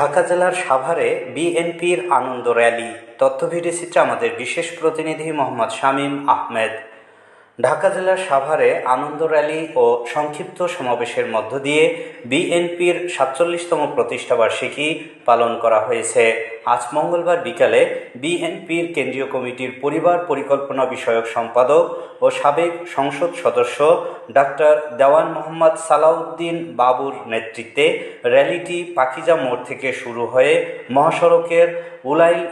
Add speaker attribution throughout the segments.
Speaker 1: ঢাকা জেলার সাভারে বিএনপির আনন্দ র্যালি। তথ্য ভিডিওচিত্রে আমাদের বিশেষ প্রতিনিধি মোহাম্মদ শামীম আহমেদ। ঢাকা জেলার সাভারে আনন্দ র্যালি ও সংক্ষিপ্ত সমাবেশের মধ্য দিয়ে বিএনপির ৪৭তম প্রতিষ্ঠাবার্ষিকী পালন করা হয়েছে। আজ মঙ্গলবার বিকালে বিএনপির কেন্দ্রীয় কমিটির পরিবার পরিকল্পনা বিষয়ক সম্পাদক ও সাবেক সংসদ সদস্য ডাক্তার দেওয়ান মোহাম্মদ সালাউদ্দিন বাবুর নেতৃত্বে র্যালিটি পাকিজা মোড় থেকে শুরু হয়ে মহাসড়কের উলাইল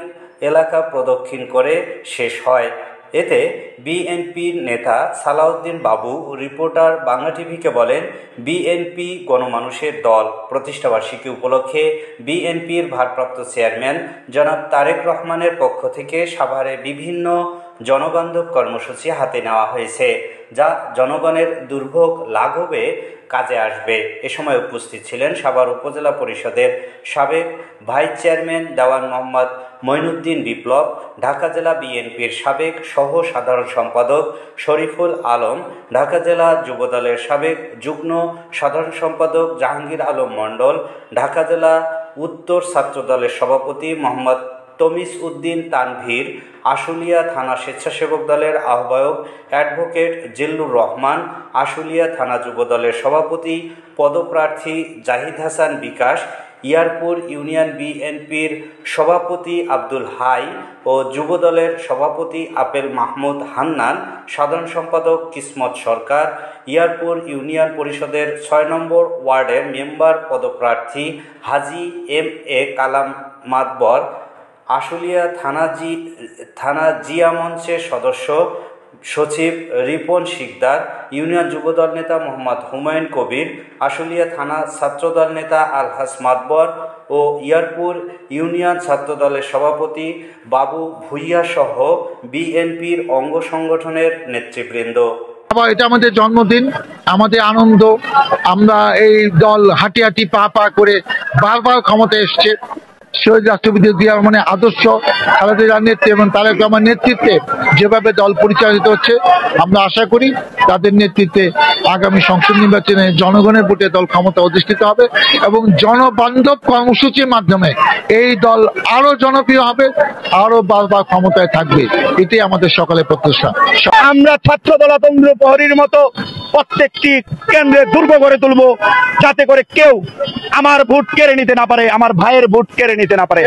Speaker 1: এলাকা প্রদক্ষিণ করে শেষ হয়। এতে বিএনপির নেতা সালাউদ্দিন বাবু রিপোর্টার বাংলা টিভিকে বলেন, বিএনপি গণমানুষের দল। প্রতিষ্ঠাবার্ষিকী উপলক্ষে বিএনপির ভারপ্রাপ্ত চেয়ারম্যান জনাব তারেক রহমানের পক্ষ থেকে সাভারে বিভিন্ন জনবান্ধব কর্মসূচি হাতে নেওয়া হয়েছে, যা জনগণের দুর্ভোগ লাঘবে কাজে আসবে। এ সময় উপস্থিত ছিলেন সাভার উপজেলা পরিষদের সাবেক ভাইস চেয়ারম্যান দেওয়ান মোহাম্মদ মঈনুদ্দিন বিপ্লব, ঢাকা জেলা বিএনপির সাবেক সহ সাধারণ সম্পাদক শরীফুল আলম, ঢাকা জেলা যুবদলের সাবেক যুগ্ম সাধারণ সম্পাদক জাহাঙ্গীর আলম মণ্ডল, ঢাকা জেলা উত্তর ছাত্রদলের সভাপতি মোহাম্মদ তমিস উদ্দিন তানভীর, আশুলিয়া থানা স্বেচ্ছাসেবক দলের আহ্বায়ক অ্যাডভোকেট জিল্লুর রহমান, আশুলিয়া থানা যুবদলের সভাপতি পদপ্রার্থী জাহিদ হাসান বিকাশ, ইয়ারপুর ইউনিয়ন বিএনপির সভাপতি আব্দুল হাই ও যুবদলের সভাপতি আপেল মাহমুদ হান্নান, সাধারণ সম্পাদক কিসমত সরকার, ইয়ারপুর ইউনিয়ন পরিষদের ৬ নম্বর ওয়ার্ডের মেম্বার পদপ্রার্থী হাজি এম এ কালাম মাতবর, আশুলিয়া থানা জিয়া মঞ্চের সদস্য সচিব রিপন শিকদার, ইউনিয়ন যুবদল নেতা মোহাম্মদ হুমায়ুন কবির, আশুলিয়া থানা ছাত্রদল নেতা আলহাস মাতবর ও ইয়ারপুর ইউনিয়ন ছাত্রদলের সভাপতি বাবু ভুইয়া সহ বিএনপির অঙ্গ সংগঠনের নেতৃবৃন্দ।
Speaker 2: এটা আমাদের জন্মদিন, আমাদের আনন্দ। আমরা এই দল হাঁটি হাঁটি পা পা করে বারবার ক্ষমতায় এসছে। শহীদ রাষ্ট্রপতি জিয়া রহমানের আদর্শ, খালেদা জিয়ার নেতৃত্বে এবং তারেক রহমানের নেতৃত্বে যেভাবে দল পরিচালিত হচ্ছে, আমরা আশা করি তাদের নেতৃত্বে আগামী সংসদ নির্বাচনে জনগণের ভোটে দল ক্ষমতা অধিষ্ঠিত হবে এবং জনবান্ধব কর্মসূচির মাধ্যমে এই দল আরো জনপ্রিয় হবে, আরো বারবার ক্ষমতায় থাকবে। এটাই আমাদের সকলের প্রত্যাশা।
Speaker 3: আমরা ছাত্র দলাতন্ত্র প্রহরীর মতো প্রত্যেকটি কেন্দ্রে দুর্গ গড়ে তুলবো, যাতে করে কেউ আমার ভোট কেড়ে নিতে না পারে, আমার ভাইয়ের ভোট কেড়ে নিতে না পারে।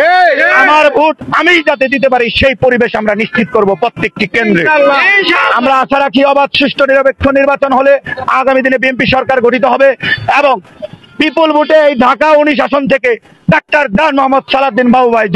Speaker 3: আমার ভোট আমি যাতে দিতে পারি সেই পরিবেশ আমরা নিশ্চিত করব প্রত্যেকটি কেন্দ্রে। আমরা আশা রাখি অবাধ, সুষ্ঠু, নিরপেক্ষ নির্বাচন হলে আগামী দিনে বিএনপি সরকার গঠিত হবে এবং বিপুল ভোটে এই ঢাকা 19 আসন থেকে ডাক্তার দেওয়ান মোহাম্মদ সালাউদ্দিন বাবু ভাই